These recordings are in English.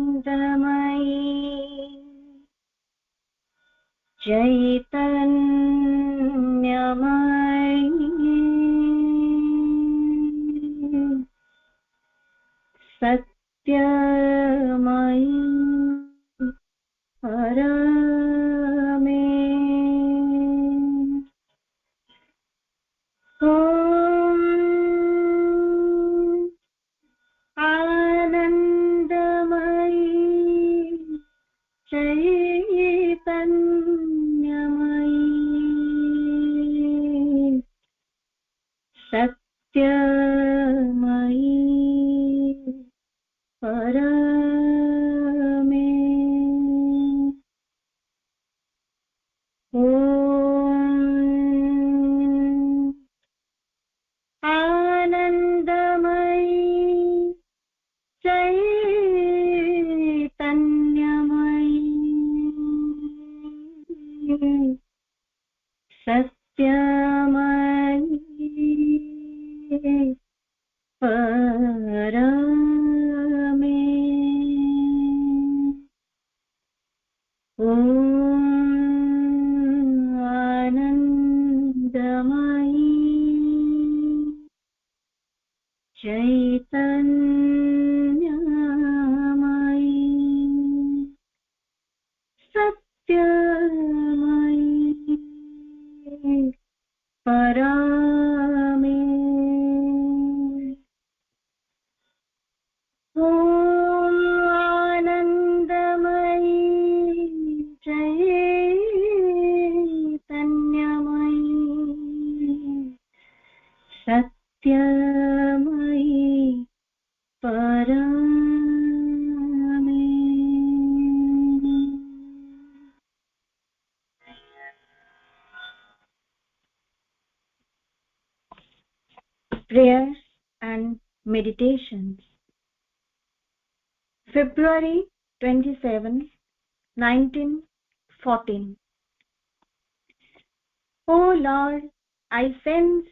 Anandamayi चैतन्यमयी सत्यमयी Parme Anandamayi चैतन्यमयी सत्यमयी Parme Om Anandamayi चैतन्यमयी सत्यमयी Parme Om Anandamayi चैतन्यमयी सत्यमयी Parme Om Anandamayi चैतन्यमयी सत्यमयी Parme Prayers and Meditations. February 27, 1914. O Lord, I sense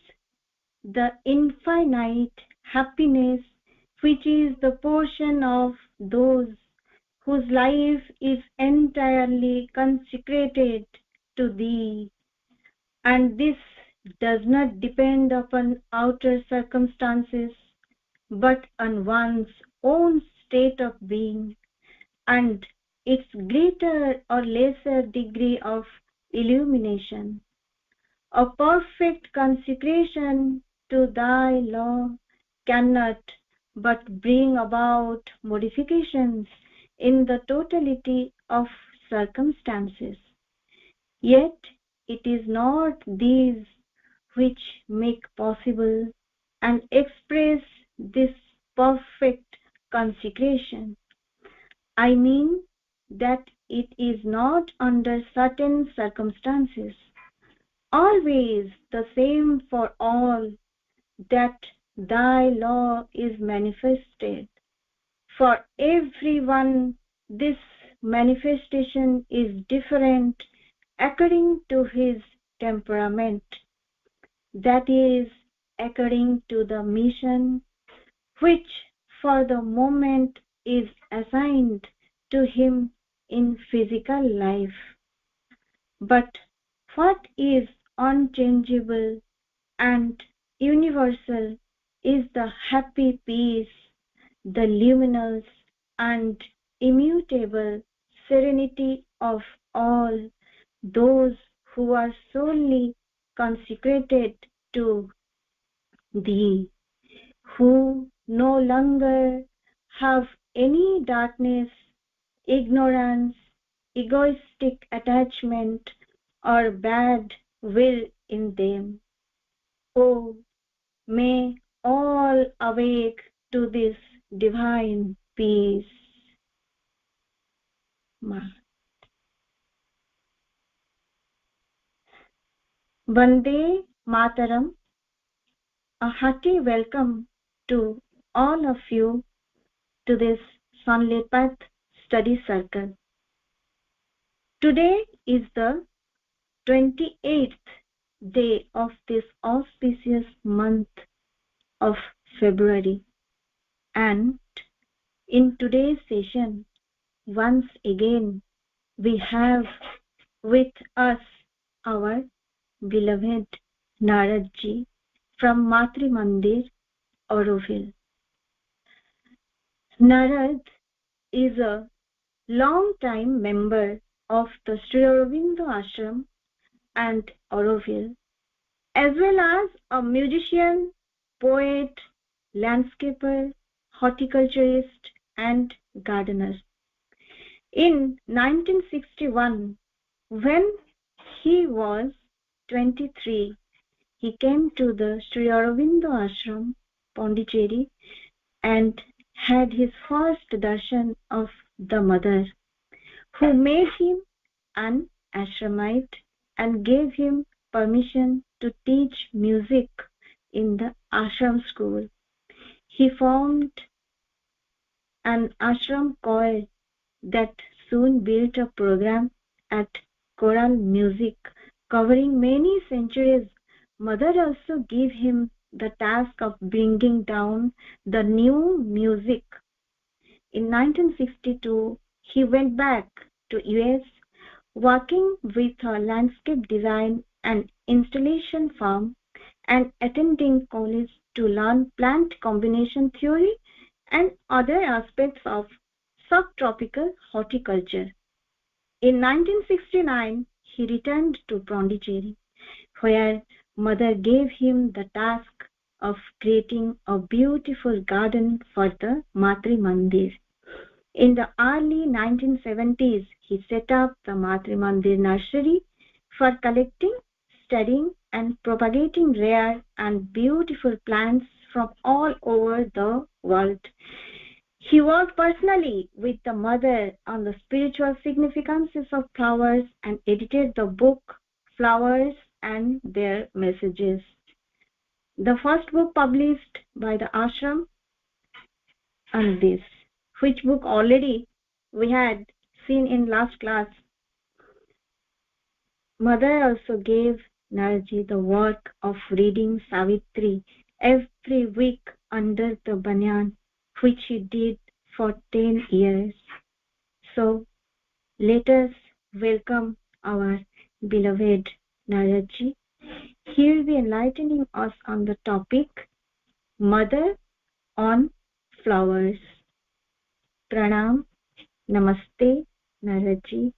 the infinite happiness which is the portion of those whose life is entirely consecrated to Thee, and this does not depend upon outer circumstances, but on one's own state of being and its greater or lesser degree of illumination. A perfect consecration to Thy law cannot but bring about modifications in the totality of circumstances. Yet it is not these which make possible and express this perfect consecration. I mean that it is not under certain circumstances, always the same for all, that Thy law is manifested. For everyone this manifestation is different according to his temperament, that is, according to the mission which for the moment is assigned to him in physical life. But what is unchangeable and universal is the happy peace, the luminous and immutable serenity of all those who are solely consecrated to Thee, who no longer have any darkness, ignorance, egoistic attachment, or bad will in them. Oh, may all awake to this divine peace. Vande Mataram. A hearty welcome to all of you to this Sunlit Path Study Circle. Today is the 28th day of this auspicious month of February, and in today's session, once again, we have with us our beloved NARADJEE from Matri Mandir, Auroville. Narad is a long-time member of the Sri Aurobindo Ashram and Auroville, as well as a musician, poet, landscaper, horticulturist, and gardener. In 1961, when he was 23, he came to the Sri Aurobindo Ashram, Pondicherry, and had his first darshan of the Mother, who made him an ashramite and gave him permission to teach music in the ashram school. He formed an ashram choir that soon built a program at choral music covering many centuries. Mother also gave him the task of bringing down the new music. In 1962, he went back to US, working with a landscape design and installation firm and attending college to learn plant combination theory and other aspects of subtropical horticulture. In 1969, he returned to Pondicherry, where Mother gave him the task of creating a beautiful garden for the Matri Mandir. In the early 1970s, he set up the Matri Mandir nursery for collecting, studying, and propagating rare and beautiful plants from all over the world. He worked personally with the Mother on the spiritual significances of flowers and edited the book Flowers and Their Messages, the first book published by the ashram on this, which book already we had seen in last class. Mother also gave Narji the work of reading Savitri every week under the banyan, which he did for 10 years. So let us welcome our beloved Narji. He will be enlightening us on the topic Mother on Flowers. Pranam, Namaste, Narji.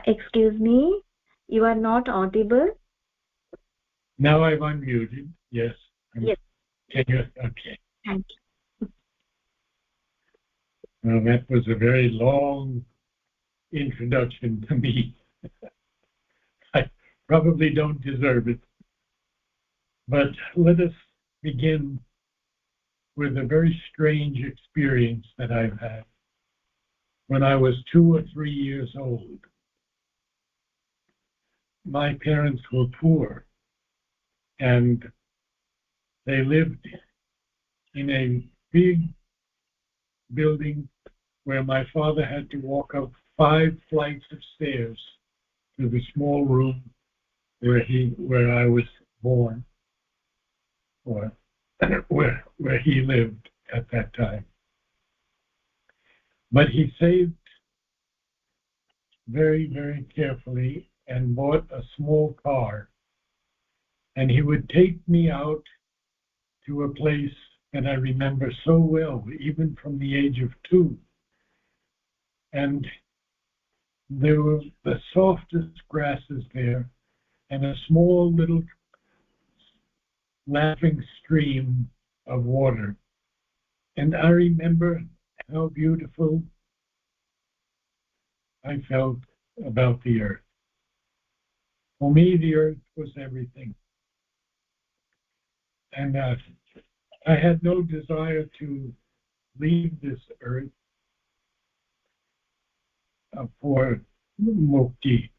Excuse me, you are not audible. Now I've unmuted. Yes. Yes. Can you? Okay. Thank you. Well, that was a very long introduction to me. I probably don't deserve it. But let us begin with a very strange experience that I've had. When I was 2 or 3 years old, my parents were poor, and they lived in a big building where my father had to walk up 5 flights of stairs to the small room where I was born, or where he lived at that time. But he saved very, very carefully and bought a small car, and he would take me out to a place that I remember so well, even from the age of 2. And there were the softest grasses there, and a small little laughing stream of water. And I remember how beautiful I felt about the earth. For me, the earth was everything. And I had no desire to leave this earth for mukti.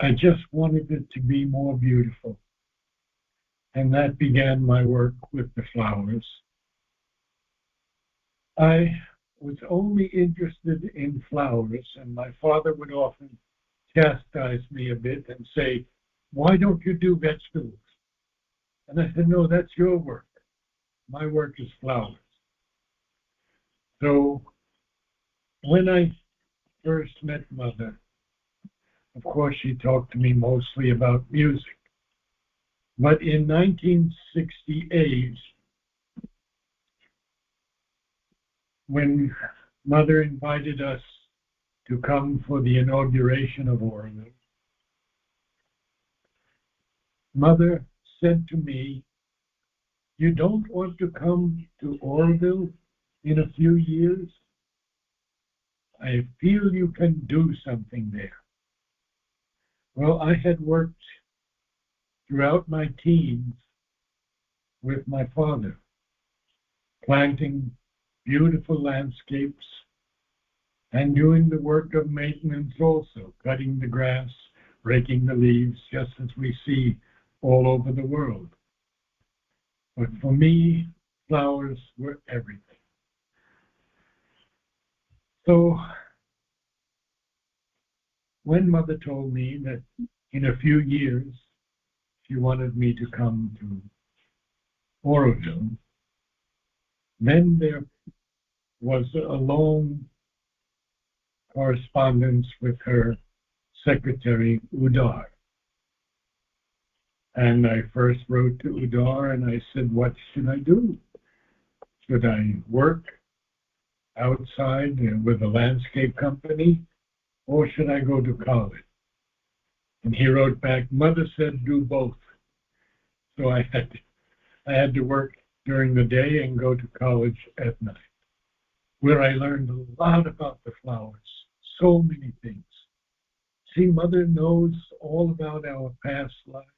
I just wanted it to be more beautiful. And that began my work with the flowers. I was only interested in flowers, and my father would often chastise me a bit and say, "Why don't you do vegetables?" And I said, "No, that's your work. My work is flowers." So when I first met Mother, of course, she talked to me mostly about music. But in 1968, when Mother invited us to come for the inauguration of Oregon, Mother said to me, "You don't want to come to Oroville in a few years? I feel you can do something there." Well, I had worked throughout my teens with my father, planting beautiful landscapes and doing the work of maintenance also, cutting the grass, raking the leaves, just as we see all over the world. But for me, flowers were everything. So when Mother told me that in a few years she wanted me to come to Oroville, then there was a long correspondence with her secretary, Udar. And I first wrote to Udar and I said, "What should I do? Should I work outside with a landscape company, or should I go to college?" And he wrote back, "Mother said do both." So I had to work during the day and go to college at night, where I learned a lot about the flowers, so many things. See, Mother knows all about our past lives.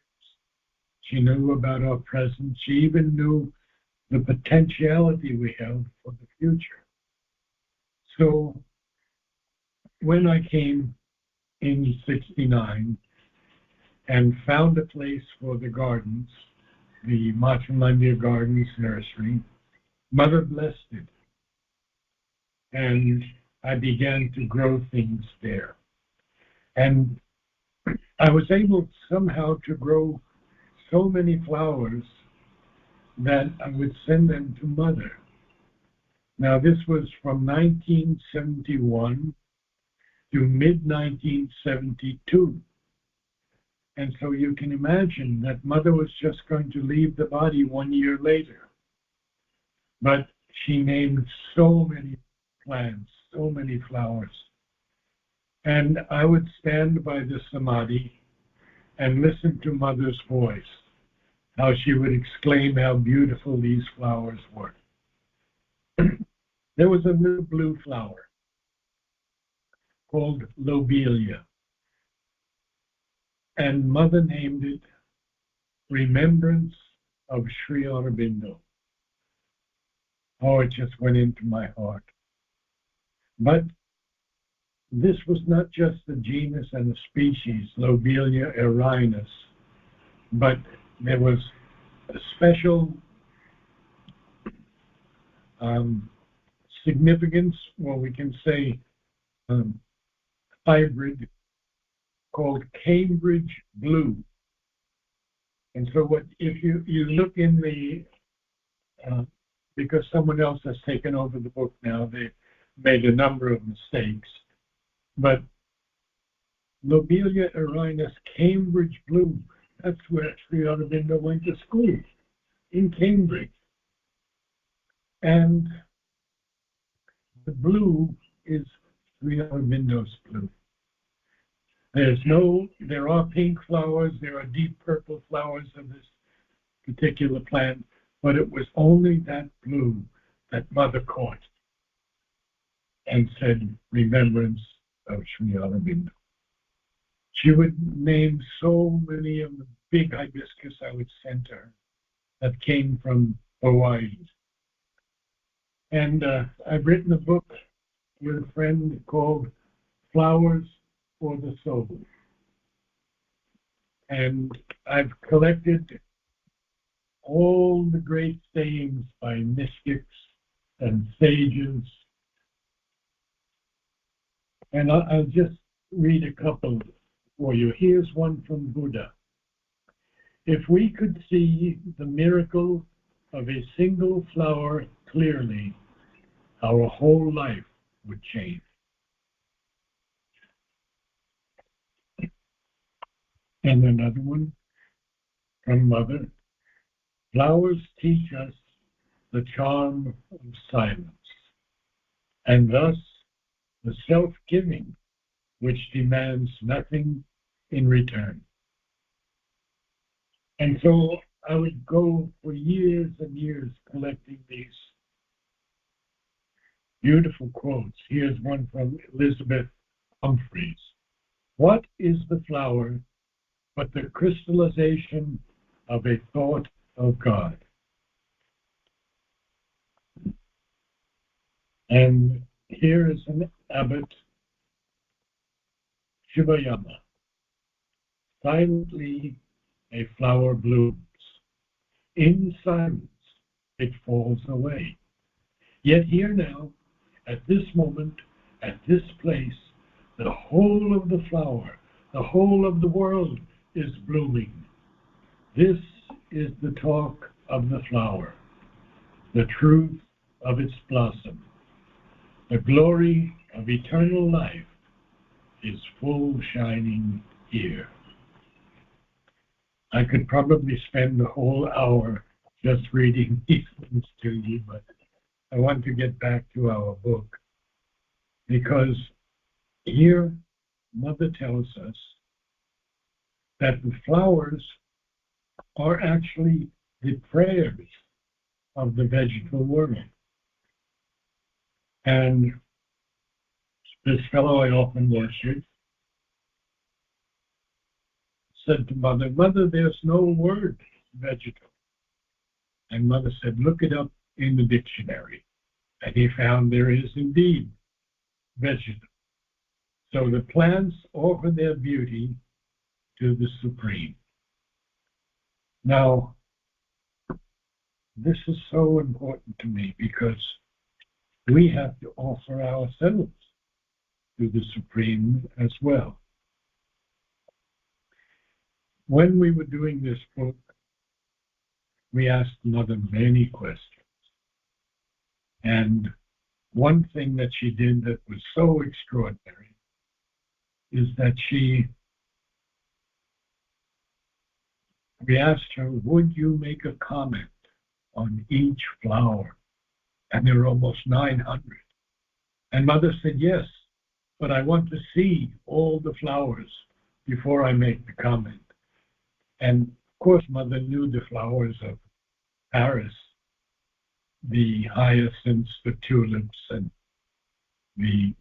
She knew about our present. She even knew the potentiality we have for the future. So when I came in '69 and found a place for the gardens, the Machamandia Gardens Nursery, Mother blessed it. And I began to grow things there. And I was able somehow to grow so many flowers that I would send them to Mother. Now, this was from 1971 to mid-1972. And so you can imagine that Mother was just going to leave the body 1 year later. But she named so many plants, so many flowers. And I would stand by the Samadhi and listen to Mother's voice, how she would exclaim how beautiful these flowers were. There was a little blue flower called lobelia, and Mother named it Remembrance of Sri Aurobindo. Oh, it just went into my heart. But this was not just a genus and a species, Lobelia erinus, but there was a special significance, or we can say hybrid, called Cambridge blue. And so what if you look in the, because someone else has taken over the book now, they made a number of mistakes, but Lobelia erinus, Cambridge blue, that's where Sri Aurobindo went to school, in Cambridge. And the blue is Sri Aurobindo's blue. There are pink flowers, there are deep purple flowers of this particular plant, but it was only that blue that Mother caught and said, Remembrance of Sri Aurobindo. She would name so many of the big hibiscus I would send to her that came from Hawaii. And I've written a book with a friend called Flowers for the Soul. And I've collected all the great sayings by mystics and sages. And I'll just read a couple for you. Here's one from Buddha. If we could see the miracle of a single flower clearly, our whole life would change. And another one from Mother. Flowers teach us the charm of silence, and thus the self-giving which demands nothing in return. And so I would go for years and years collecting these beautiful quotes. Here's one from Elizabeth Humphreys. What is the flower but the crystallization of a thought of God? And here is an abbot, Shibayama. Silently a flower blooms. In silence it falls away. Yet here now, at this moment, at this place, the whole of the flower, the whole of the world is blooming. This is the talk of the flower, the truth of its blossom. The glory of eternal life is full shining here. I could probably spend the whole hour just reading these things to you, but I want to get back to our book, because here Mother tells us that the flowers are actually the prayers of the vegetable world. And this fellow I often worship said to Mother, Mother, there's no word vegetable. And Mother said, look it up in the dictionary. And he found there is indeed vegetable. So the plants offer their beauty to the Supreme. Now, this is so important to me because we have to offer ourselves to the Supreme as well. When we were doing this book, we asked Mother many questions. And one thing that she did that was so extraordinary is that we asked her, would you make a comment on each flower? And there were almost 900. And Mother said, yes, but I want to see all the flowers before I make the comment. And of course, Mother knew the flowers of Paris, the hyacinths, the tulips, and the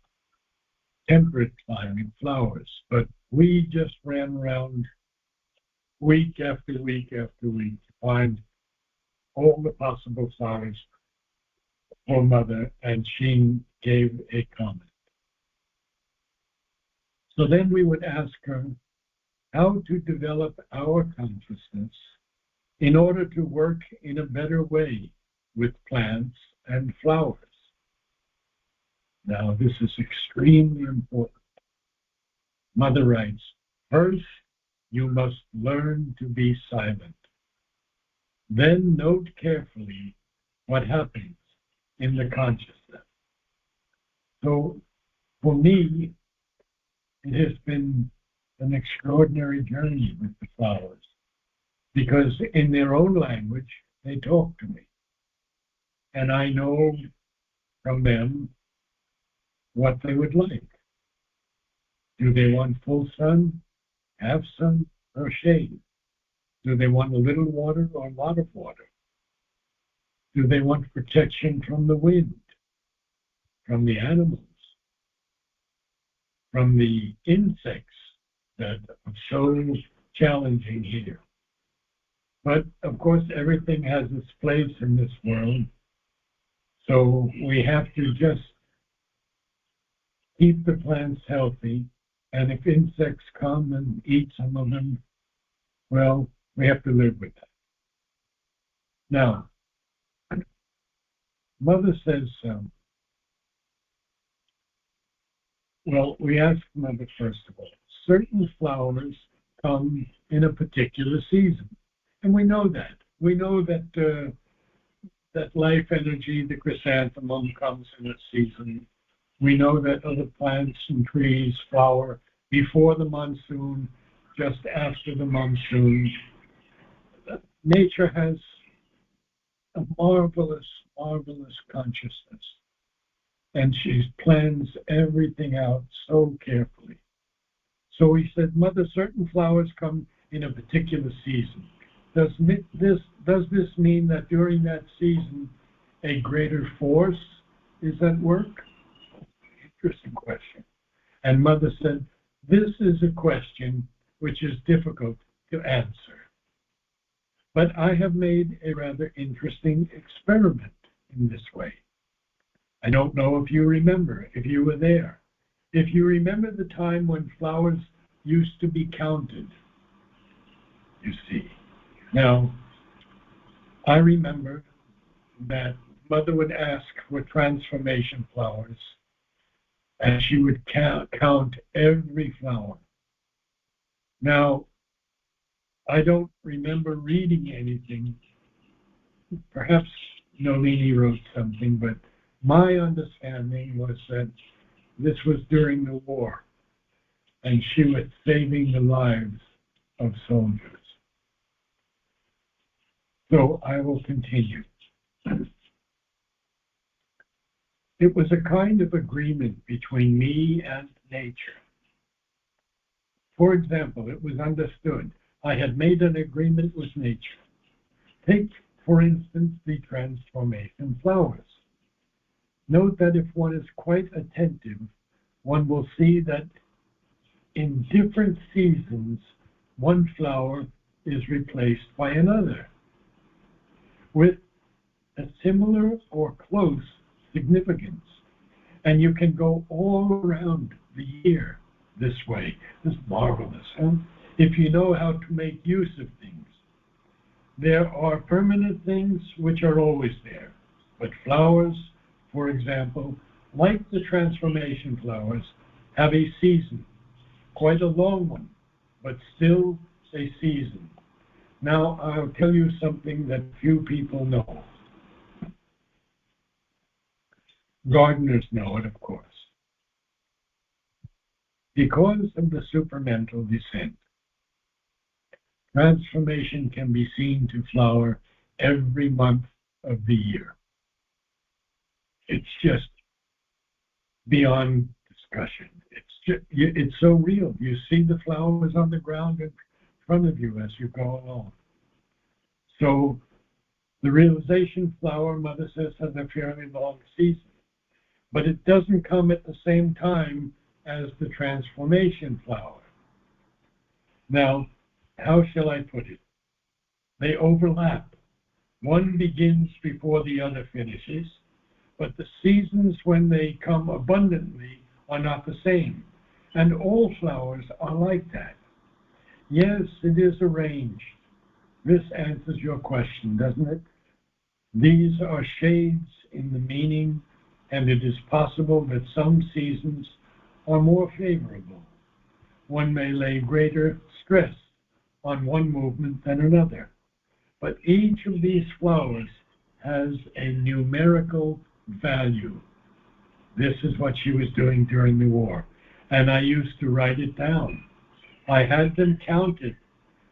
temperate climate flowers. But we just ran around week after week after week to find all the possible flowers for Mother, and she gave a comment. So then we would ask her how to develop our consciousness in order to work in a better way with plants and flowers. Now, this is extremely important. Mother writes, first, you must learn to be silent. Then note carefully what happens in the consciousness. So, for me, it has been an extraordinary journey with the flowers, because in their own language, they talk to me. And I know from them what they would like. Do they want full sun, half sun, or shade? Do they want a little water or a lot of water? Do they want protection from the wind, from the animals, from the insects that are so challenging here? But of course, everything has its place in this world. So we have to just keep the plants healthy. And if insects come and eat some of them, Well, we have to live with that. Now, Mother says, well, we ask Mother, first of all, certain flowers come in a particular season. And we know that. We know that that life energy, the chrysanthemum, comes in a season. We know that other plants and trees flower before the monsoon, just after the monsoon. Nature has a marvelous, marvelous consciousness, and she plans everything out so carefully. So he said, Mother, certain flowers come in a particular season. Does this mean that during that season a greater force is at work? Interesting question. And Mother said, this is a question which is difficult to answer. But I have made a rather interesting experiment in this way. I don't know if you remember, if you were there. If you remember the time when flowers used to be counted, you see. Now, I remember that Mother would ask for transformation flowers, and she would count every flower. Now, I don't remember reading anything. Perhaps Nolini wrote something, but my understanding was that this was during the war, and she was saving the lives of soldiers. So I will continue. It was a kind of agreement between me and nature. For example, it was understood I had made an agreement with nature. Take, for instance, the transformation flowers. Note that if one is quite attentive, one will see that in different seasons, one flower is replaced by another with a similar or close significance. And you can go all around the year this way. It's marvelous, huh? If you know how to make use of things. There are permanent things which are always there. But flowers, for example, like the transformation flowers, have a season. Quite a long one, but still a season. Now, I'll tell you something that few people know. Gardeners know it, of course. Because of the supramental descent, transformation can be seen to flower every month of the year. It's just beyond discussion. It's so real. You see the flowers on the ground in front of you as you go along. So the realization flower, Mother says, has a fairly long season. But it doesn't come at the same time as the transformation flower. Now, how shall I put it? They overlap. One begins before the other finishes, but the seasons when they come abundantly are not the same. And all flowers are like that. Yes, it is arranged. This answers your question, doesn't it? These are shades in the meaning, and it is possible that some seasons are more favorable. One may lay greater stress on one movement than another. But each of these flowers has a numerical value. This is what she was doing during the war. And I used to write it down. I had them counted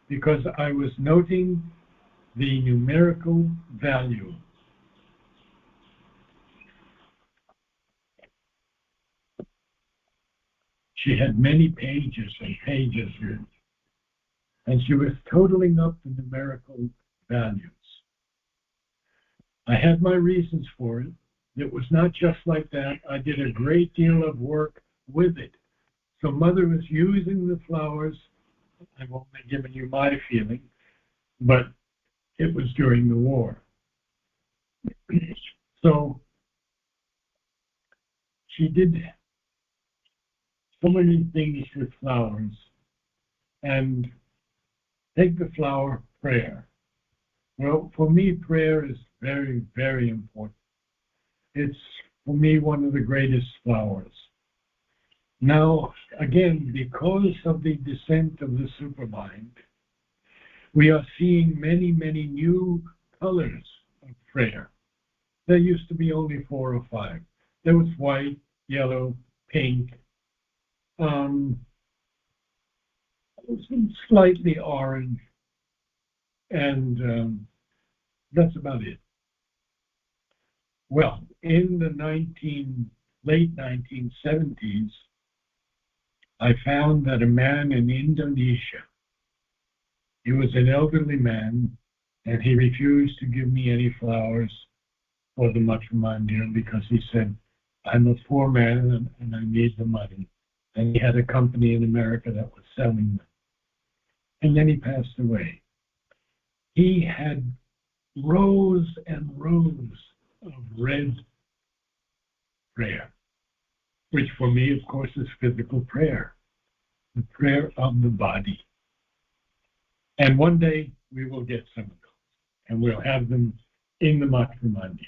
because I was noting the numerical value. She had many pages and pages here, and she was totaling up the numerical values. I had my reasons for it. It was not just like that. I did a great deal of work with it. So Mother was using the flowers. I've only given you my feeling, but it was during the war. So she did so many things with flowers, and Take the flower prayer. Well, for me, prayer is very, very important. It's, for me, one of the greatest flowers. Now, again, because of the descent of the supermind, we are seeing many, many new colors of prayer. There used to be only 4 or 5. There was white, yellow, pink, slightly orange, and that's about it. Well, in the late 1970s, I found that a man in Indonesia, he was an elderly man, and he refused to give me any flowers for the Matrimondial because he said, I'm a poor man and I need the money. And he had a company in America that was selling them. And then he passed away. He had rows and rows of red prayer, which for me, of course, is physical prayer, the prayer of the body. And one day we will get some of those, and we'll have them in the Matrimondial.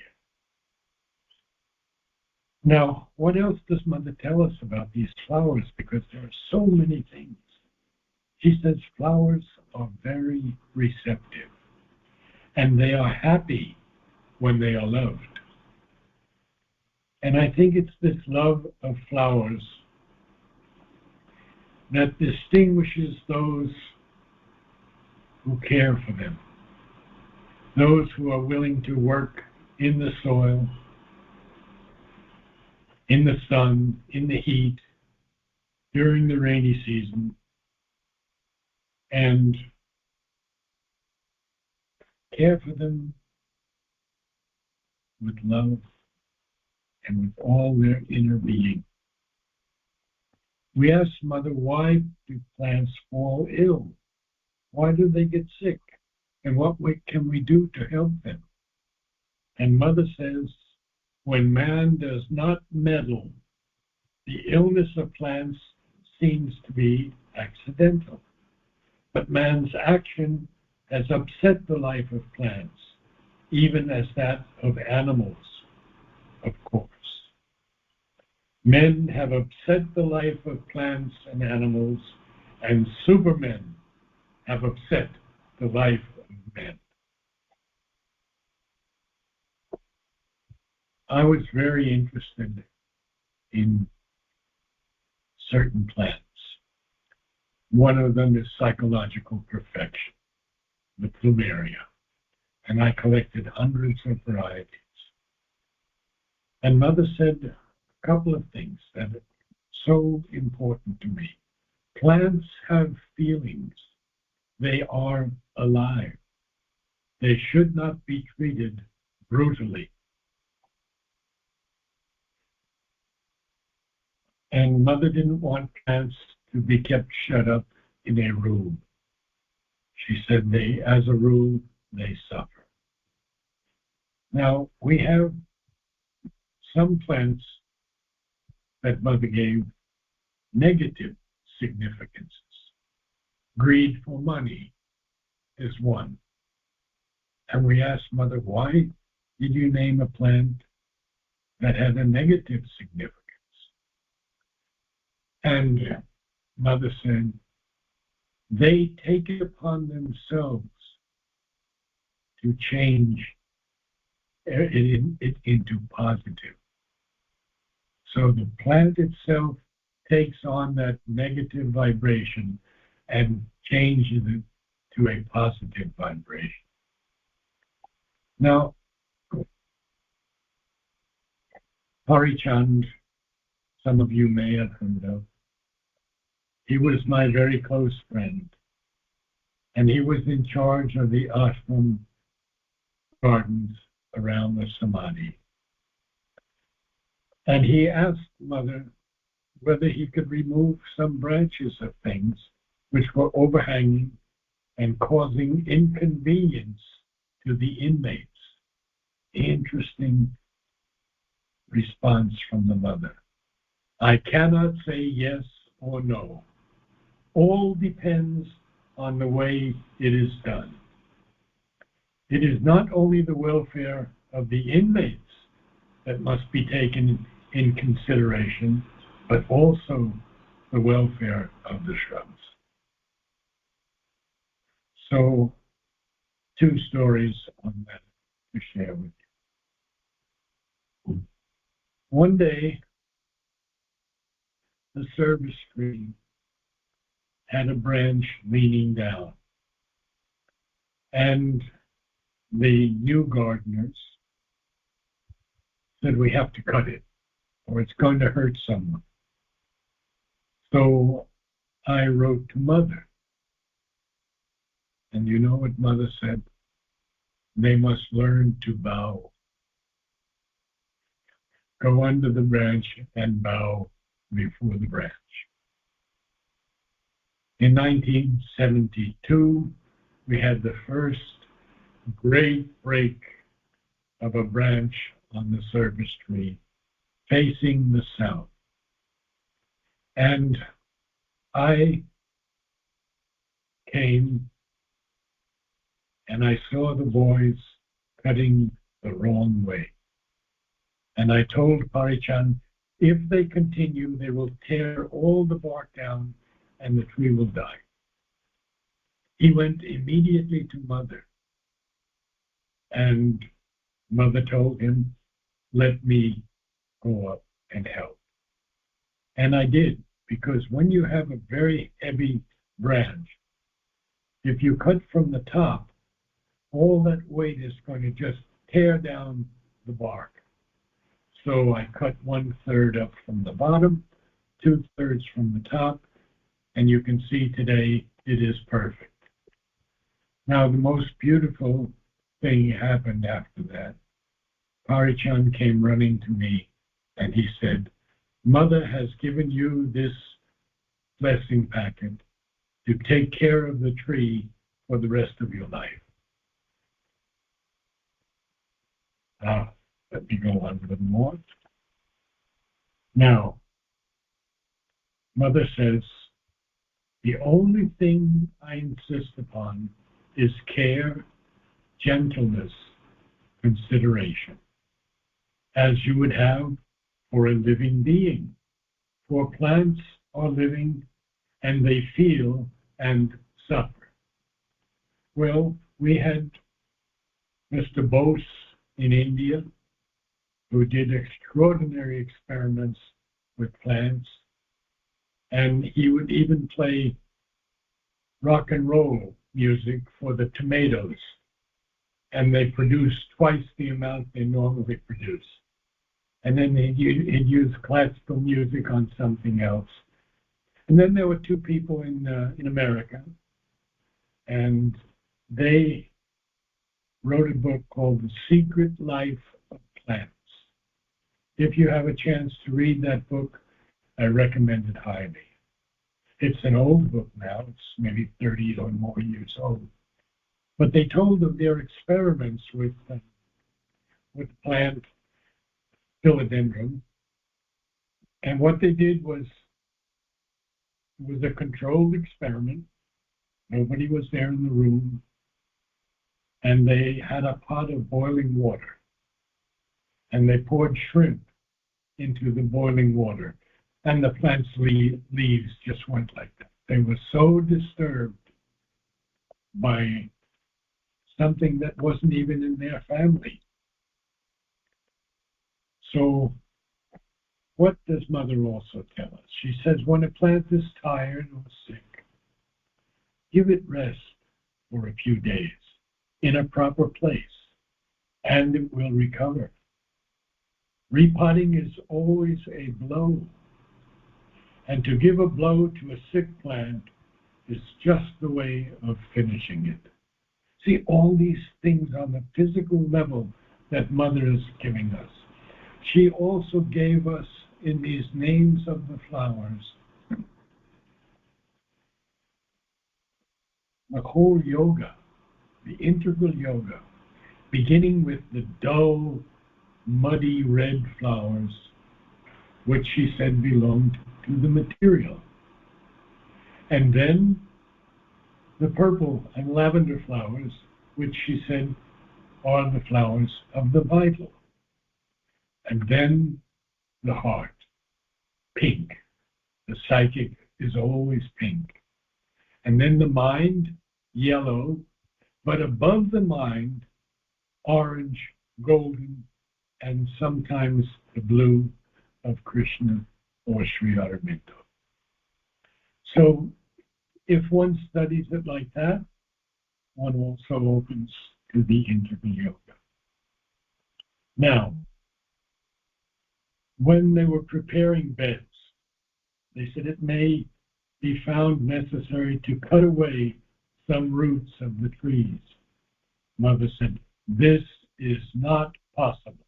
Now, what else does Mother tell us about these flowers? Because there are so many things. She says flowers are very receptive, and they are happy when they are loved. And I think it's this love of flowers that distinguishes those who care for them, those who are willing to work in the soil, in the sun, in the heat, during the rainy season, and care for them with love and with all their inner being. We asked Mother, why do plants fall ill? Why do they get sick? And what can we do to help them? And Mother says, when man does not meddle, the illness of plants seems to be accidental. But man's action has upset the life of plants, even as that of animals, of course. Men have upset the life of plants and animals, and supermen have upset the life of men. I was very interested in certain plants. One of them is psychological perfection, the plumeria, and I collected hundreds of varieties. And Mother said a couple of things that are so important to me. Plants have feelings. They are alive. They should not be treated brutally. And Mother didn't want plants to be kept shut up in a room. She said as a rule, they suffer. Now, we have some plants that Mother gave negative significances. Greed for money is one. And we asked Mother, why did you name a plant that had a negative significance? And Mother said, they take it upon themselves to change it into positive. So the plant itself takes on that negative vibration and changes it to a positive vibration. Now, Hari Chand, some of you may have heard of, he was my very close friend, and he was in charge of the ashram gardens around the Samadhi. And he asked Mother whether he could remove some branches of things which were overhanging and causing inconvenience to the inmates. Interesting response from the Mother. I cannot say yes or no. All depends on the way it is done. It is not only the welfare of the inmates that must be taken in consideration, but also the welfare of the shrubs. So, 2 stories on that to share with you. One day, the service tree had a branch leaning down, and the new gardeners said, we have to cut it, or it's going to hurt someone. So I wrote to Mother, and you know what Mother said? They must learn to bow. Go under the branch and bow before the branch. In 1972, we had the first great break of a branch on the service tree facing the south. And I came and I saw the boys cutting the wrong way. And I told Parichan, if they continue, they will tear all the bark down and the tree will die. He went immediately to Mother, and Mother told him, let me go up and help. And I did, because when you have a very heavy branch, if you cut from the top, all that weight is going to just tear down the bark. So I cut 1/3 up from the bottom, 2/3 from the top, and you can see today it is perfect. Now the most beautiful thing happened after that. Parichan came running to me and he said, Mother has given you this blessing packet to take care of the tree for the rest of your life. Let me go on a little more. Now, Mother says, the only thing I insist upon is care, gentleness, consideration, as you would have for a living being. For plants are living and they feel and suffer. Well, we had Mr. Bose in India, who did extraordinary experiments with plants, and he would even play rock and roll music for the tomatoes, and they produced twice the amount they normally produce. And then he'd use classical music on something else. And then there were 2 people in America, and they wrote a book called The Secret Life of Plants. If you have a chance to read that book, I recommend it highly. It's an old book now. It's maybe 30 or more years old. But they told of their experiments with plant philodendron. And what they did was a controlled experiment. Nobody was there in the room. And they had a pot of boiling water. And they poured shrimp into the boiling water. And the plant's leaves just went like that. They were so disturbed by something that wasn't even in their family. So what does Mother also tell us? She says, when a plant is tired or sick, give it rest for a few days in a proper place, and it will recover. Repotting is always a blow, and to give a blow to a sick plant is just the way of finishing it. See, all these things on the physical level that Mother is giving us. She also gave us in these names of the flowers the whole yoga, the integral yoga, beginning with the dull, muddy red flowers, which she said belonged to the material. And then the purple and lavender flowers, which she said are the flowers of the vital. And then the heart, pink. The psychic is always pink. And then the mind, yellow, but above the mind, orange, golden, and sometimes the blue of Krishna or Sri Aurobindo. So if one studies it like that, one also opens to the integral yoga. Now, when they were preparing beds, they said it may be found necessary to cut away some roots of the trees. Mother said, this is not possible.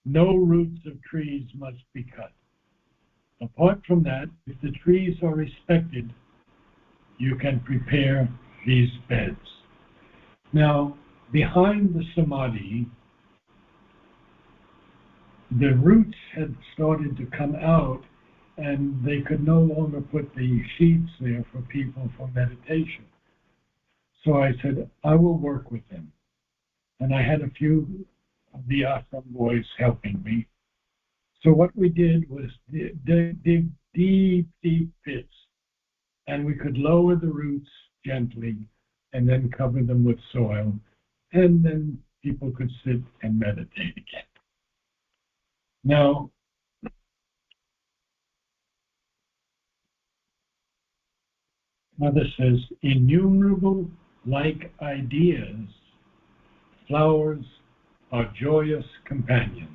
No roots of trees must be cut. Apart from that, if the trees are respected, you can prepare these beds. Now, behind the samadhi, the roots had started to come out, and they could no longer put the sheets there for people for meditation. So I said, I will work with them. And I had a few of the ashram boys helping me. So what we did was dig deep, deep pits, and we could lower the roots gently and then cover them with soil, and then people could sit and meditate again. Now, Mother says, innumerable like ideas, flowers are joyous companions.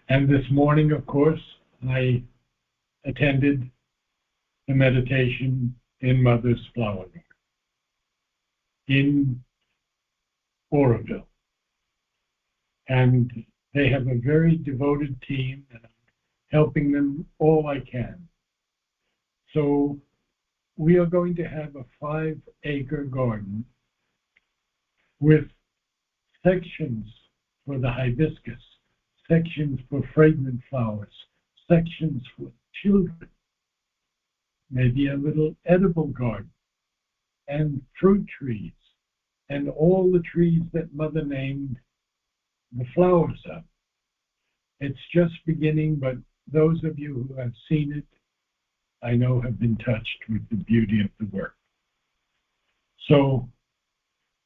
And this morning, of course, I attended the meditation in Mother's flower garden in Oroville. And they have a very devoted team, and I'm helping them all I can. So we are going to have a 5-acre garden with sections for the hibiscus, sections for fragrant flowers, sections for children, maybe a little edible garden, and fruit trees, and all the trees that Mother named the flowers of. It's just beginning, but those of you who have seen it, I know have been touched with the beauty of the work. So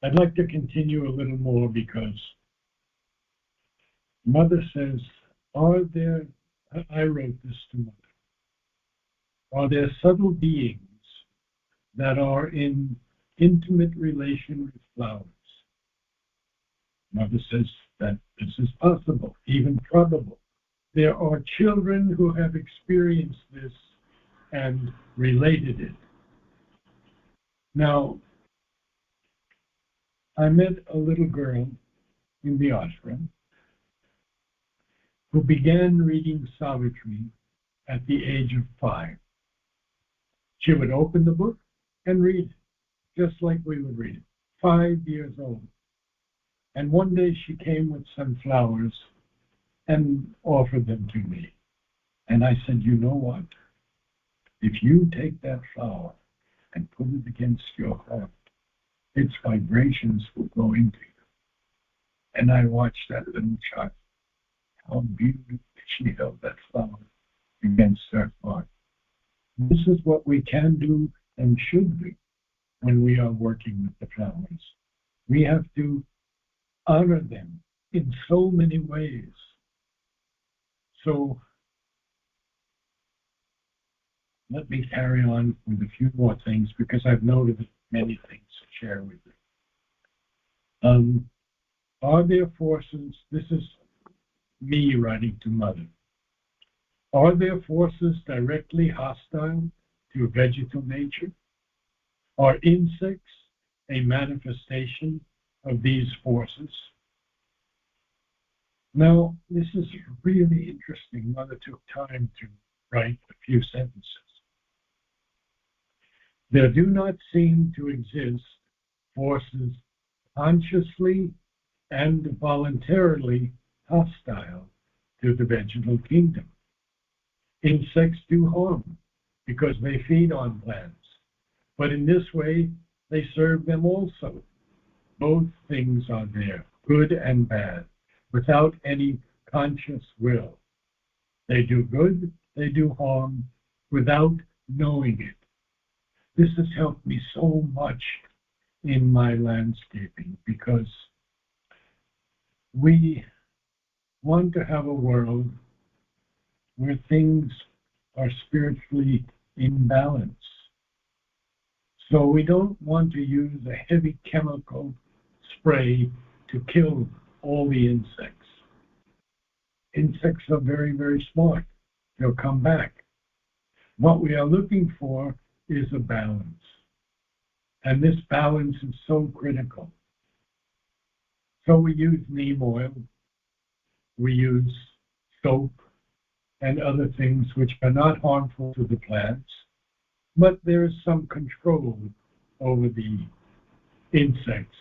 I'd like to continue a little more, because Mother says, I wrote this to Mother, are there subtle beings that are in intimate relation with flowers? Mother says that this is possible, even probable. There are children who have experienced this and related it. Now, I met a little girl in the ashram who began reading Savitri at the age of 5. She would open the book and read it, just like we would read it, 5 years old. And one day she came with some flowers and offered them to me. And I said, you know what? If you take that flower and put it against your heart, its vibrations will go into you. And I watched that little child, how beautifully she held that flower against her heart. This is what we can do and should do when we are working with the flowers. We have to honor them in so many ways. So let me carry on with a few more things, because I've noted many things to share with you. Are there forces, this is me writing to Mother, are there forces directly hostile to vegetal nature? Are insects a manifestation of these forces? Now, this is really interesting. Mother took time to write a few sentences. There do not seem to exist forces consciously and voluntarily hostile to the vegetal kingdom. Insects do harm because they feed on plants, But in this way, they serve them also. Both things are there, good and bad, without any conscious will. They do good, they do harm, without knowing it. This has helped me so much in my landscaping, because we want to have a world where things are spiritually in balance. So we don't want to use a heavy chemical spray to kill all the insects. Insects are very, very smart. They'll come back. What we are looking for is a balance. And this balance is so critical. So we use neem oil, we use soap, and other things which are not harmful to the plants, but there is some control over the insects.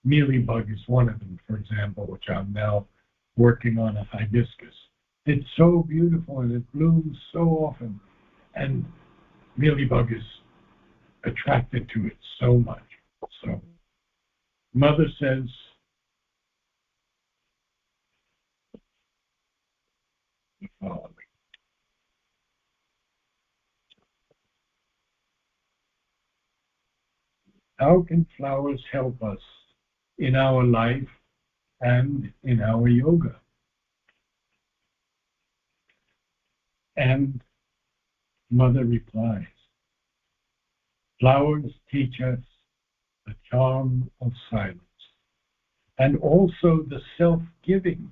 Mealybug is one of them, for example, which I'm now working on a hibiscus. It's so beautiful and it blooms so often, and mealybug is attracted to it so much. So Mother says, the following. How can flowers help us in our life and in our yoga? And Mother replies, flowers teach us the charm of silence, and also the self-giving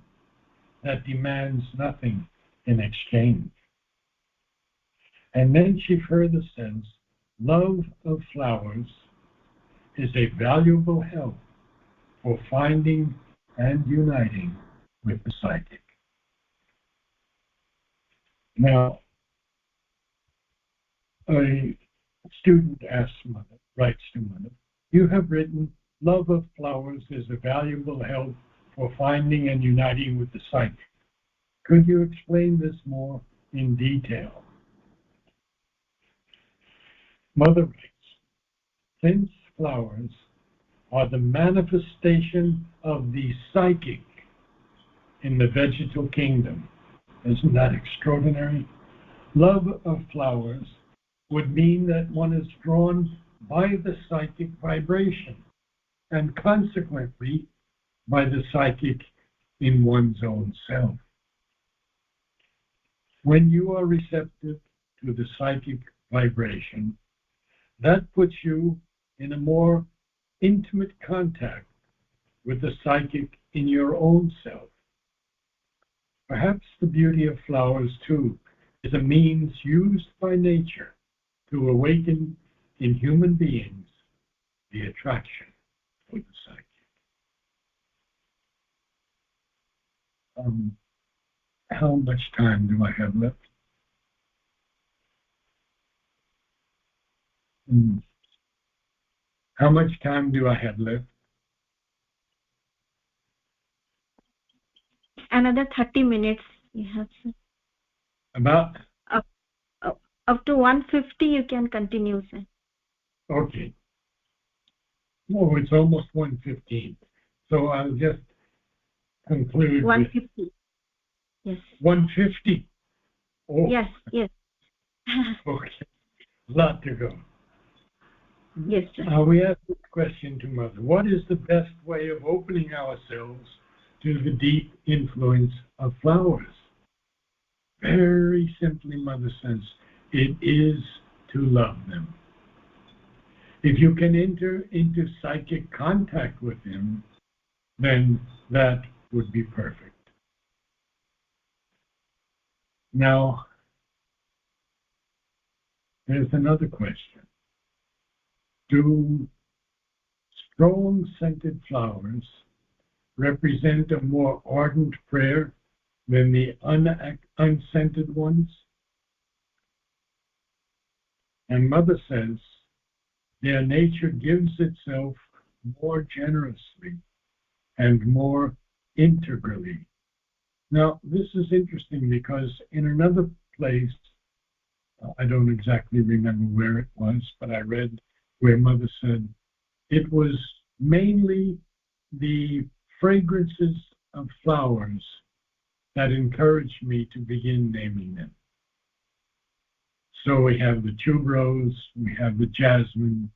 that demands nothing in exchange. And then she further says, love of flowers is a valuable help for finding and uniting with the psychic. Now, a student asks Mother, writes to Mother, you have written, love of flowers is a valuable help for finding and uniting with the psychic. Could you explain this more in detail? Mother writes, since flowers are the manifestation of the psychic in the vegetal kingdom, isn't that extraordinary? Love of flowers would mean that one is drawn by the psychic vibration, and consequently by the psychic in one's own self. When you are receptive to the psychic vibration, that puts you in a more intimate contact with the psychic in your own self. Perhaps the beauty of flowers, too, is a means used by nature to awaken in human beings the attraction for the psychic. How much time do I have left? How much time do I have left? Another 30 minutes you have, sir. About? Up to 150 you can continue, sir. Okay. Oh, it's almost 1:15. So I'll just conclude 150. With Yes. 150? Oh. Yes. Okay. A lot to go. Yes, sir. We asked this question to Mother. What is the best way of opening ourselves to the deep influence of flowers? Very simply, Mother says, it is to love them. If you can enter into psychic contact with them, then that would be perfect. Now, there's another question. Do strong scented flowers represent a more ardent prayer than the unscented ones? And Mother says, their nature gives itself more generously and more integrally. Now, this is interesting because in another place, I don't exactly remember where it was, but I read where Mother said it was mainly the fragrances of flowers that encouraged me to begin naming them. So we have the tuberose, we have the jasmine,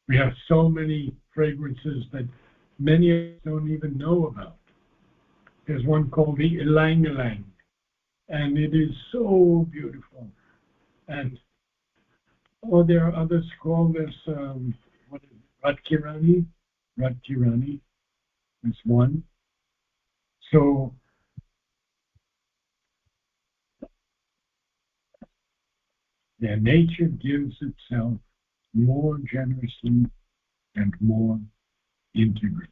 we have so many fragrances that many of us don't even know about. There's one called the ylang ylang, and it is so beautiful. And there are others called this, what is it, Ratkirani? Ratkirani is one. So nature gives itself more generously and more integrally.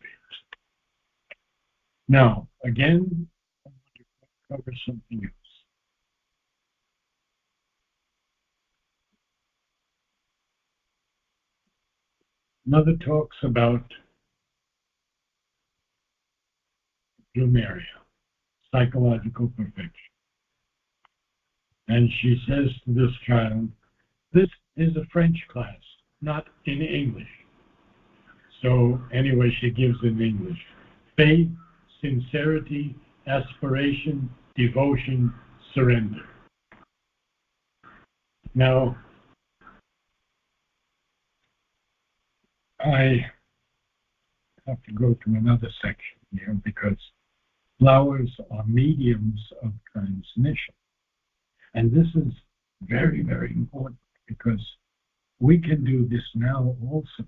Now, again, I want to cover something else. Mother talks about plumeria, psychological perfection. And she says to this child, this is a French class, not in English. So anyway, she gives in English. Faith, sincerity, aspiration, devotion, surrender. Now, I have to go to another section here because flowers are mediums of transmission. And this is very, very important because we can do this now also.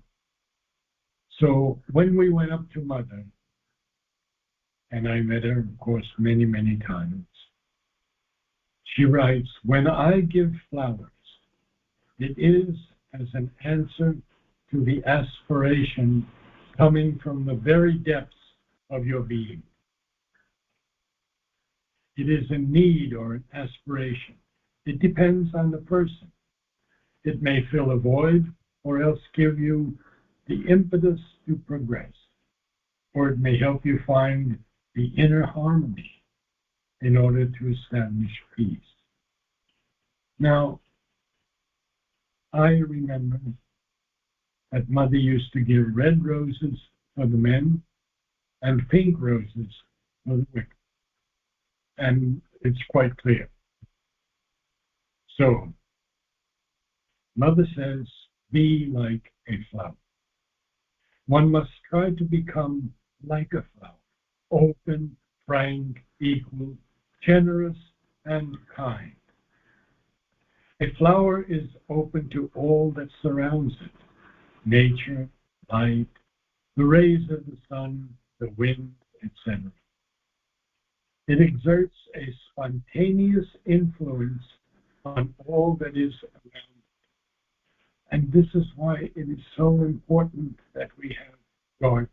So when we went up to Mother, and I met her, of course, many, many times, she writes, when I give flowers, it is as an answer to the aspiration coming from the very depths of your being. It is a need or an aspiration. It depends on the person. It may fill a void or else give you the impetus to progress, or it may help you find the inner harmony in order to establish peace. Now, I remember that Mother used to give red roses for the men and pink roses for the women. And it's quite clear. So, Mother says, be like a flower. One must try to become like a flower, open, frank, equal, generous, and kind. A flower is open to all that surrounds it, nature, light, the rays of the sun, the wind, etc. It exerts a spontaneous influence on all that is around it. And this is why it is so important that we have gardens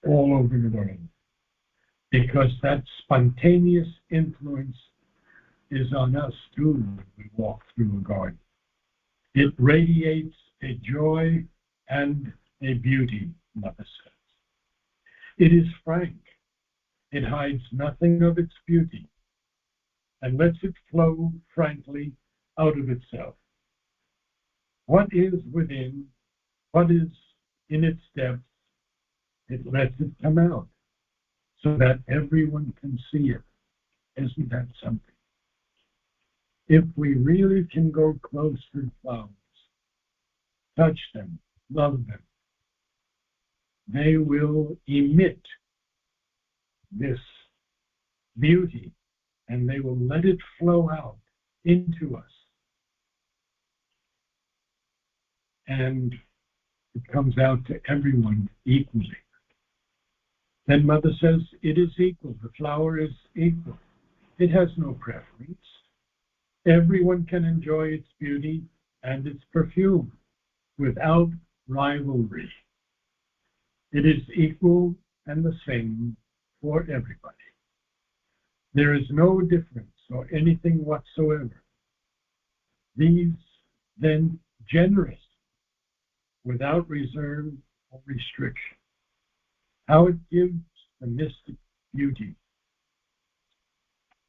all over the world, because that spontaneous influence is on us too when we walk through a garden. It radiates a joy and a beauty, Mother says. It is frank. It hides nothing of its beauty and lets it flow frankly out of itself. What is within, what is in its depths, it lets it come out so that everyone can see it. Isn't that something? If we really can go close to flowers, touch them, love them, they will emit this beauty and they will let it flow out into us. And it comes out to everyone equally. Then Mother says it is equal. The flower is equal. It has no preference. Everyone can enjoy its beauty and its perfume without rivalry. It is equal and the same for everybody. There is no difference or anything whatsoever. These, then, generous, without reserve or restriction. How it gives the mystic beauty.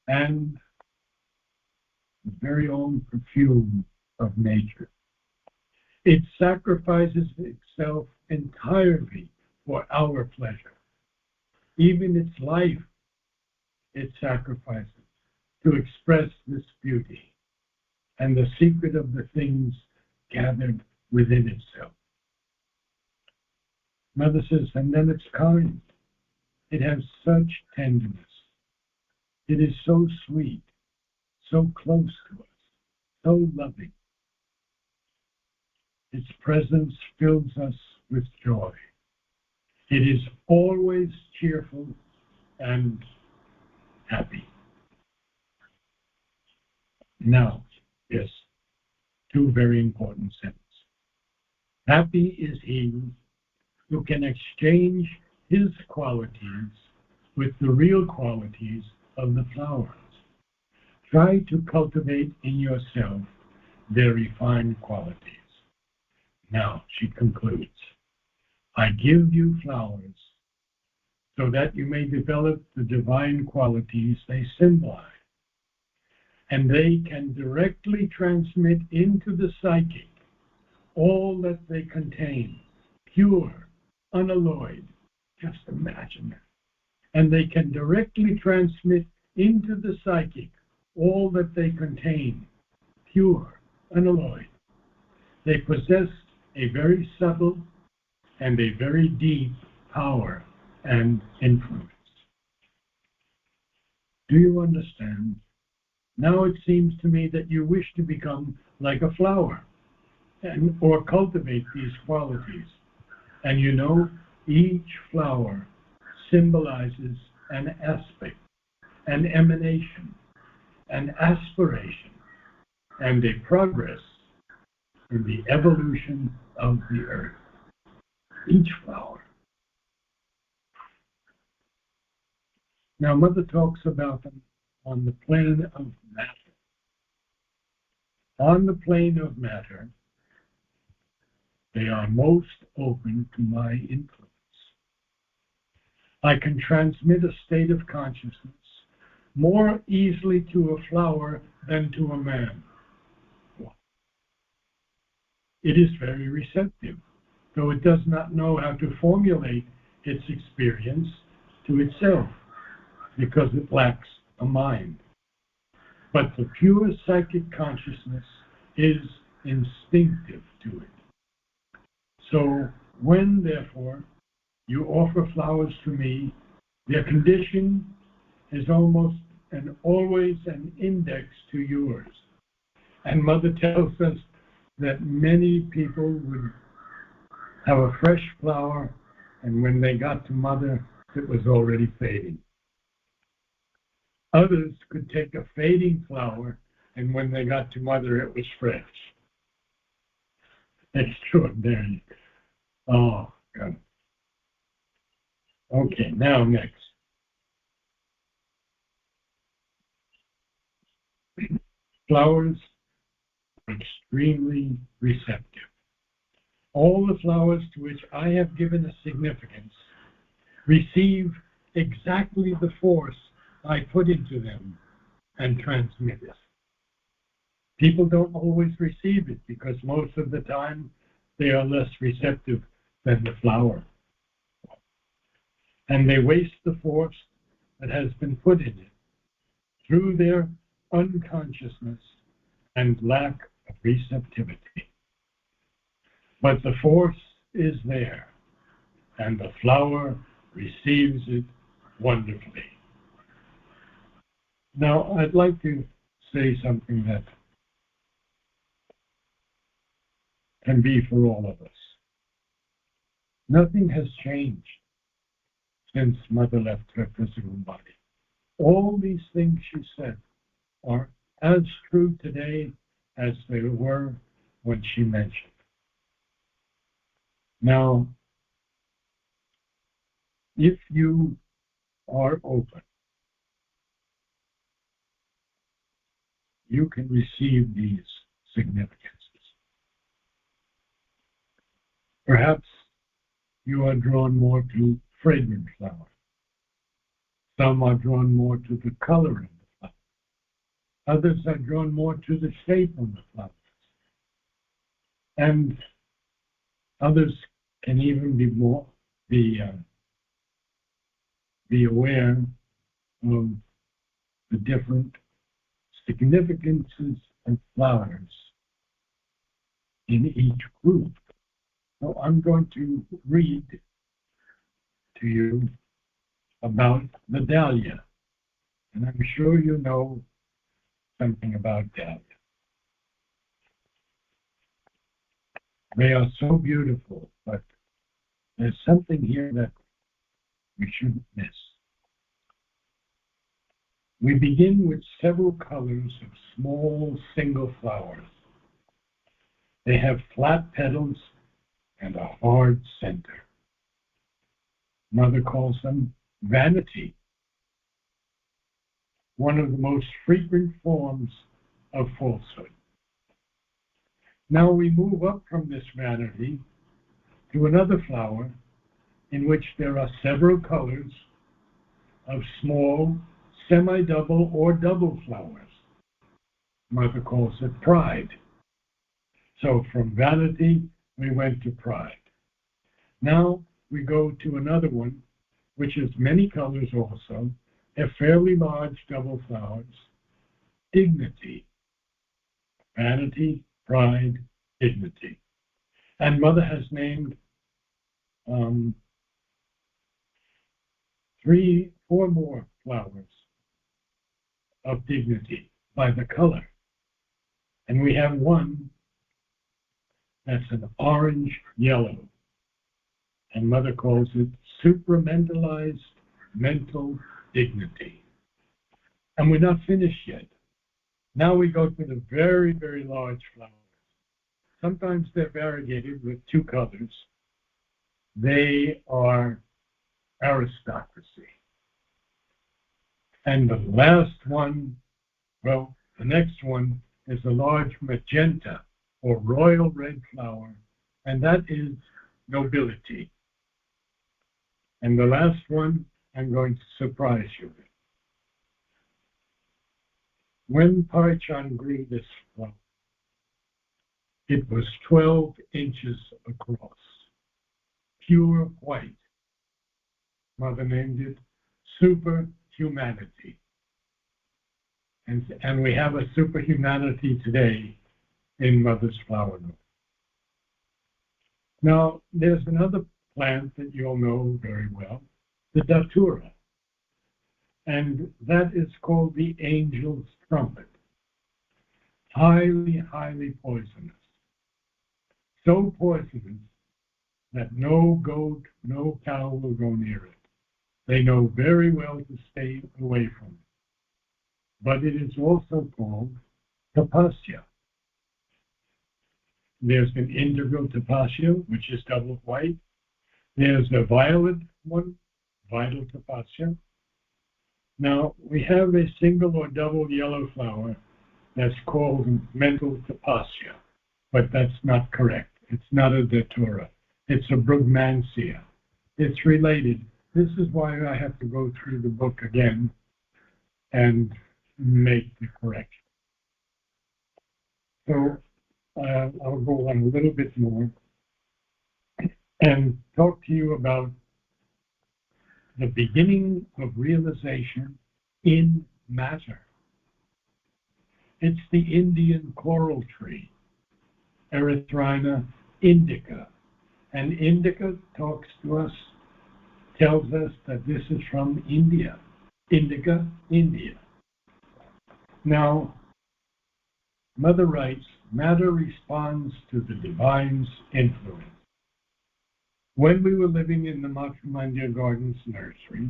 And the very own perfume of nature. It sacrifices itself entirely for our pleasure. Even its life it sacrifices to express this beauty and the secret of the things gathered within itself. Mother says, and then it's kind. It has such tenderness. It is so sweet, so close to us, so loving. Its presence fills us with joy. It is always cheerful and happy. Now, yes, two very important sentences. Happy is he who can exchange his qualities with the real qualities of the flowers. Try to cultivate in yourself their refined qualities. Now, she concludes, I give you flowers so that you may develop the divine qualities they symbolize, and they can directly transmit into the psychic all that they contain, pure, unalloyed. Just imagine that. And they can directly transmit into the psychic all that they contain, pure, unalloyed. They possess a very subtle and a very deep power and influence. Do you understand? Now it seems to me that you wish to become like a flower or cultivate these qualities. And you know, each flower symbolizes an aspect, an emanation, an aspiration, and a progress in the evolution of the earth. Each flower. Now, Mother talks about them on the plane of matter. On the plane of matter, they are most open to my influence. I can transmit a state of consciousness more easily to a flower than to a man. It is very receptive, though it does not know how to formulate its experience to itself, because it lacks a mind. But the pure psychic consciousness is instinctive to it. So when, therefore, you offer flowers to me, their condition is almost and always an index to yours. And Mother tells us that many people would have a fresh flower, and when they got to Mother, it was already fading. Others could take a fading flower, and when they got to Mother, it was fresh. Extraordinary. Oh, God. Okay, now next. Flowers are extremely receptive. All the flowers to which I have given a significance receive exactly the force I put into them and transmit it. People don't always receive it because most of the time they are less receptive than the flower. And they waste the force that has been put in it through their unconsciousness and lack of receptivity. But the force is there, and the flower receives it wonderfully. Now, I'd like to say something that can be for all of us. Nothing has changed since Mother left her physical body. All these things she said are as true today as they were when she mentioned. Now, if you are open, you can receive these significances. Perhaps you are drawn more to fragrant flowers. Some are drawn more to the color of the flower. Others are drawn more to the shape of the flowers. And others can even be aware of the different significances of flowers in each group. So I'm going to read to you about the dahlia, and I'm sure you know something about dahlia. They are so beautiful, but there's something here that we shouldn't miss. We begin with several colors of small single flowers. They have flat petals and a hard center. Mother calls them vanity, one of the most frequent forms of falsehood. Now we move up from this vanity to another flower in which there are several colors of small, semi-double or double flowers. Mother calls it pride. So from vanity, we went to pride. Now we go to another one, which has many colors also, a fairly large double flowers, dignity. Vanity, pride, dignity. And Mother has named 4 more flowers of dignity by the color. And we have one that's an orange yellow. And Mother calls it supramentalized mental dignity. And we're not finished yet. Now we go to the very, very large flowers. Sometimes they're variegated with 2 colors. They are aristocracy. And the last one, well, the next one is a large magenta or royal red flower, and that is nobility. And the last one, I'm going to surprise you with. When Parichan grew this flower, it was 12 inches across, pure white. Mother named it superhumanity. And we have a superhumanity today in Mother's flower garden. Now, there's another plant that you'll know very well, the datura. And that is called the angel's trumpet. Highly, highly poisonous. So poisonous that no goat, no cow will go near it. They know very well to stay away from it. But it is also called tapasya. There's an indigo tapasya, which is double white. There's a violet one, vital tapasya. Now, we have a single or double yellow flower that's called mental tapasya, but that's not correct. It's not a datura. It's a brugmansia. It's related. This is why I have to go through the book again and make the correction. So I'll go on a little bit more and talk to you about the beginning of realization in matter. It's the Indian coral tree, Erythrina indica. And indica talks to us, tells us that this is from India. Indica, India. Now, Mother writes, matter responds to the divine's influence. When we were living in the Matrimandia Gardens nursery,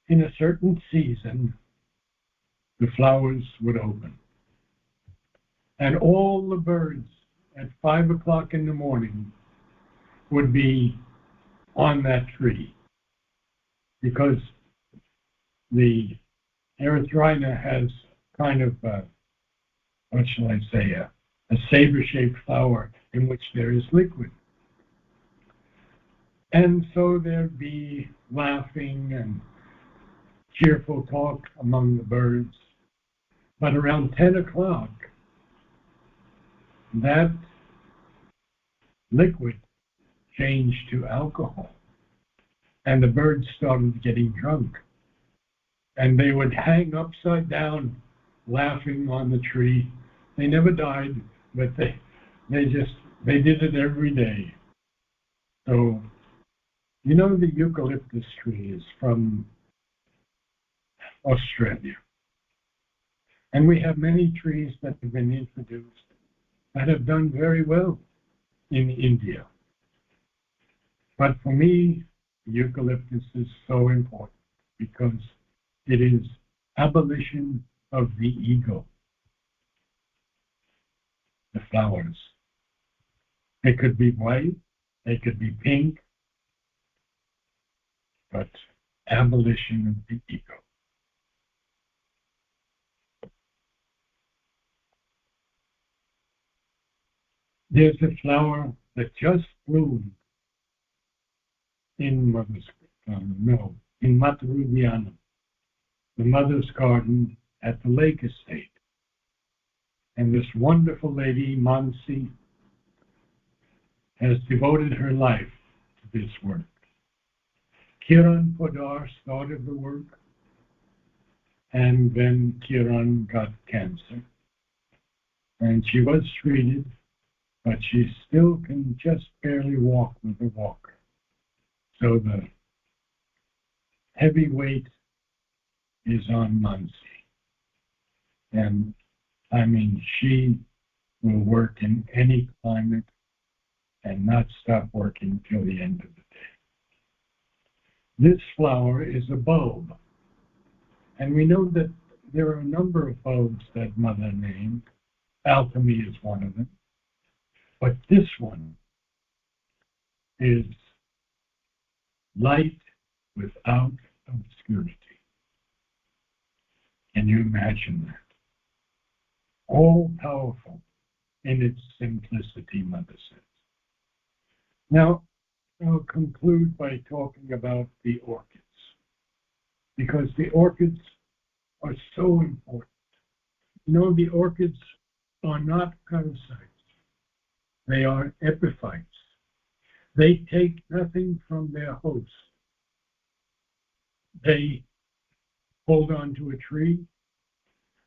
in a certain season, the flowers would open. And all the birds at 5 o'clock in the morning would be on that tree, because the Erythrina has kind of, what shall I say, a saber-shaped flower in which there is liquid. And so there'd be laughing and cheerful talk among the birds. But around 10 o'clock, that liquid changed to alcohol, and the birds started getting drunk. And they would hang upside down, laughing on the tree. They never died, but they did it every day. So, you know, the eucalyptus tree is from Australia. And we have many trees that have been introduced that have done very well in India. But for me, eucalyptus is so important because it is abolition of the ego. The flowers. They could be white, they could be pink, but abolition of the ego. There's a flower that just bloomed in Matarudhyana, the mother's garden at the Lake Estate. And this wonderful lady, Mansi, has devoted her life to this work. Kiran Podar started the work, and then Kiran got cancer. And she was treated, but she still can just barely walk with a walker. So the heavy weight is on Mansi. And I mean, she will work in any climate and not stop working till the end of the day. This flower is a bulb. And we know that there are a number of bulbs that Mother named. Alchemy is one of them. But this one is light without obscurity. Can you imagine that? All powerful in its simplicity, Mother says. Now, I'll conclude by talking about the orchids, because the orchids are so important. You know, the orchids are not parasites. They are epiphytes. They take nothing from their host. They hold on to a tree,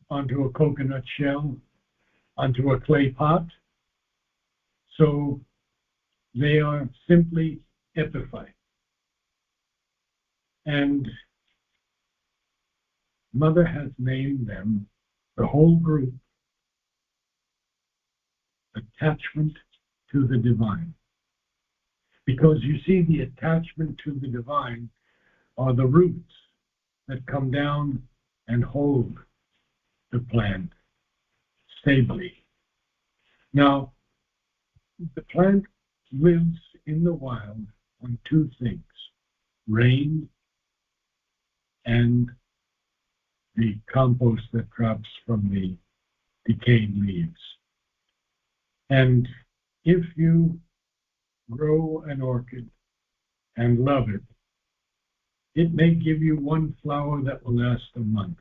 onto a coconut shell, onto a clay pot. So they are simply epiphytes. And Mother has named them, the whole group, attachment to the divine. Because you see, the attachment to the divine are the roots that come down and hold the plant stably. Now, the plant lives in the wild on two things: rain and the compost that drops from the decayed leaves. And if you grow an orchid and love it, it may give you one flower that will last a month,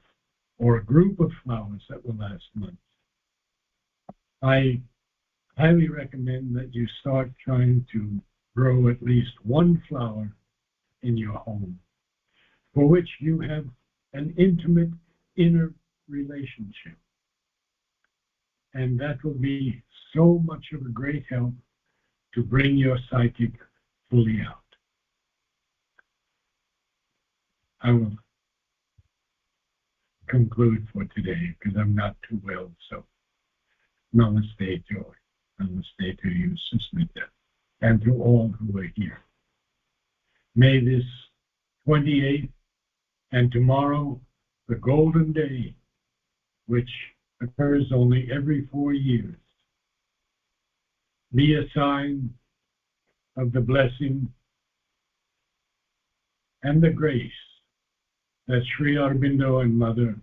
or a group of flowers that will last months. I highly recommend that you start trying to grow at least one flower in your home, for which you have an intimate inner relationship. And that will be so much of a great help to bring your psychic fully out. I will conclude for today because I'm not too well. So, namaste, Joy. Namaste to you, Susmita, and to all who are here. May this 28th and tomorrow, the golden day, which occurs only every 4 years, be a sign of the blessing and the grace that Sri Aurobindo and Mother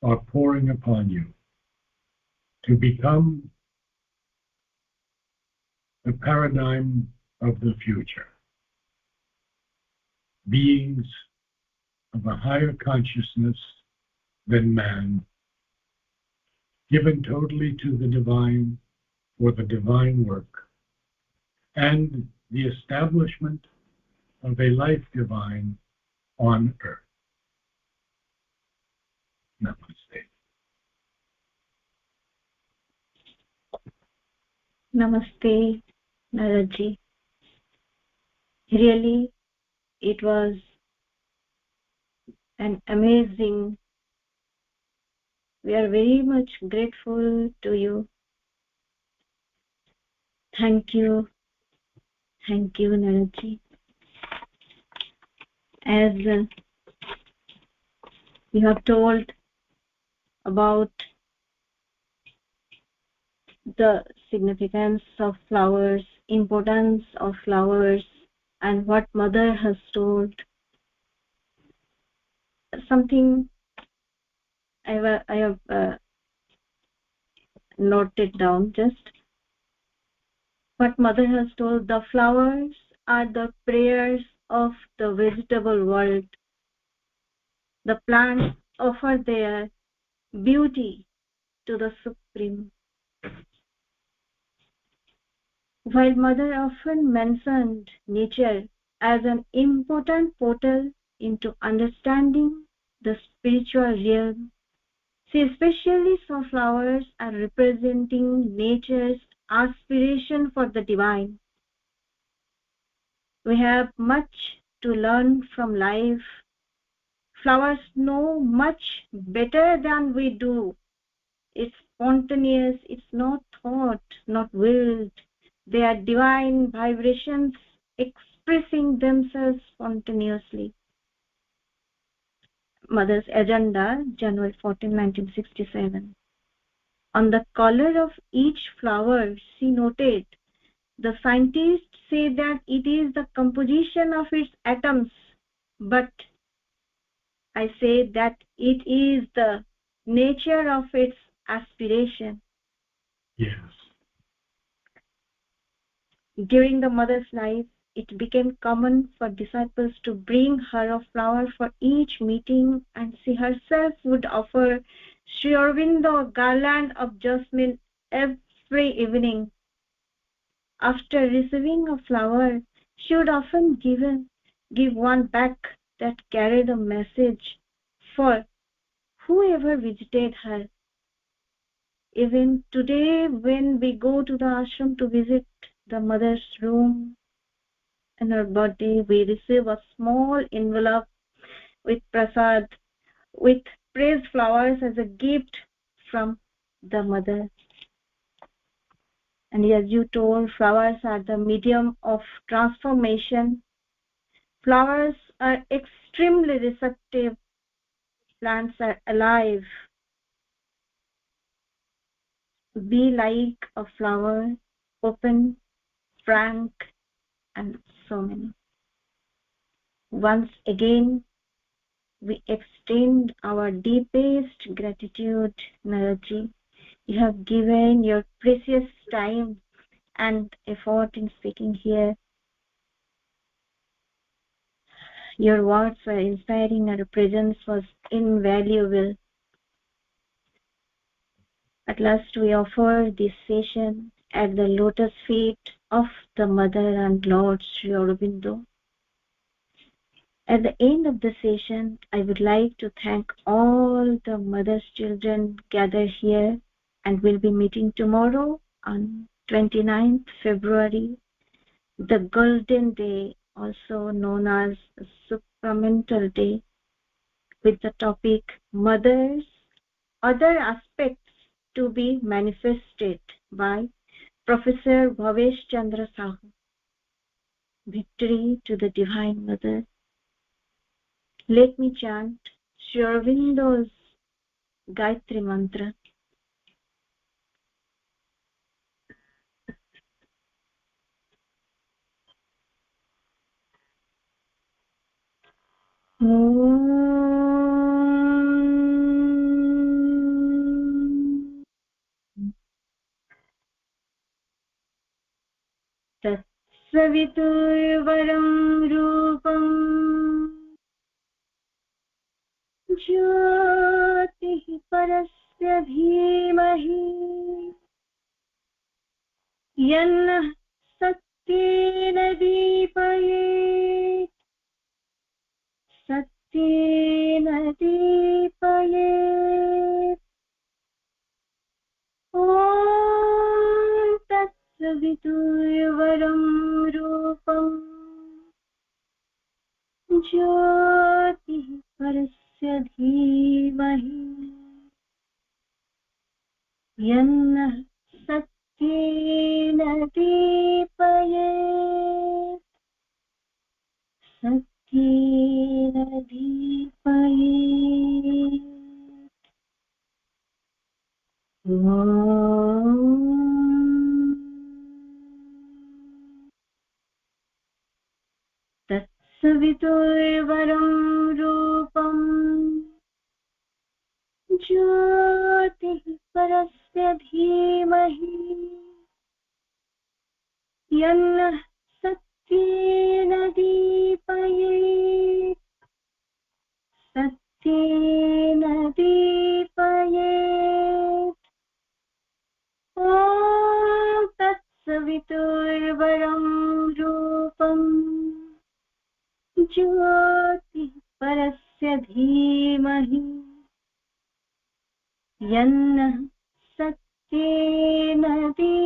are pouring upon you to become the paradigm of the future. Beings of a higher consciousness than man, given totally to the divine for the divine work, and the establishment of a life divine on earth. Namaste. Namaste, NARADJEE. Really, it was an amazing. We are very much grateful to you. Thank you, NARADJEE. As you have told about the significance of flowers, importance of flowers, and what Mother has told, something I have noted down. Just what Mother has told, the flowers are the prayers of the vegetable world. The plants offer their beauty to the Supreme. While Mother often mentioned nature as an important portal into understanding the spiritual realm, she especially saw flowers as representing nature's aspiration for the divine. We have much to learn from life. Flowers know much better than we do. It's spontaneous, it's not thought, not willed. They are divine vibrations expressing themselves spontaneously. Mother's Agenda, January 14, 1967. On the color of each flower, she noted, the scientists say that it is the composition of its atoms, but I say that it is the nature of its aspiration. Yes. During the Mother's life, it became common for disciples to bring her a flower for each meeting, and she herself would offer Sri Aurobindo a garland of jasmine every evening. After receiving a flower, she would often give one back that carried a message for whoever visited her. Even today, when we go to the ashram to visit the Mother's room on her birthday, we receive a small envelope with prasad, with praised flowers as a gift from the Mother. And as you told, flowers are the medium of transformation. Flowers are extremely receptive. Plants are alive. Be like a flower, open, frank, and so many. Once again, we extend our deepest gratitude, NARADJEE. You have given your precious time and effort in speaking here. Your words were inspiring and your presence was invaluable. At last we offer this session at the lotus feet of the Mother and Lord Sri Aurobindo. At the end of the session, I would like to thank all the Mother's children gathered here, and we'll be meeting tomorrow on 29th February, the Golden Day, also known as the Supramental Day, with the topic Mother's Other Aspects to be Manifested by Professor Bhavesh Chandra Sahu. Victory to the Divine Mother. Let me chant Sri Aurobindo's Gayatri Mantra. तत्सवितुर्वरं रूपम् ज्योतिः परस्य धीमहि यन्नः सत्येन दीपयेत् सत्येन दीपयेत् ॐ तत्सवितुर्वरं रूपम् ज्योतिः परस्य धीमहि यन्नः सत्येन दीपयेत् सत्येन दीपयेत् ॐ तत्सवितुर्वरं रूपम् ज्योतिः परस्य धीमहि यन्नः सत्येन दीपयेत् सत्येन दीपयेत् ॐ तत्सवितुर्वरं रूपम् ज्योतिः परस्य धीमहि यन्नः सत्येन दीपयेत्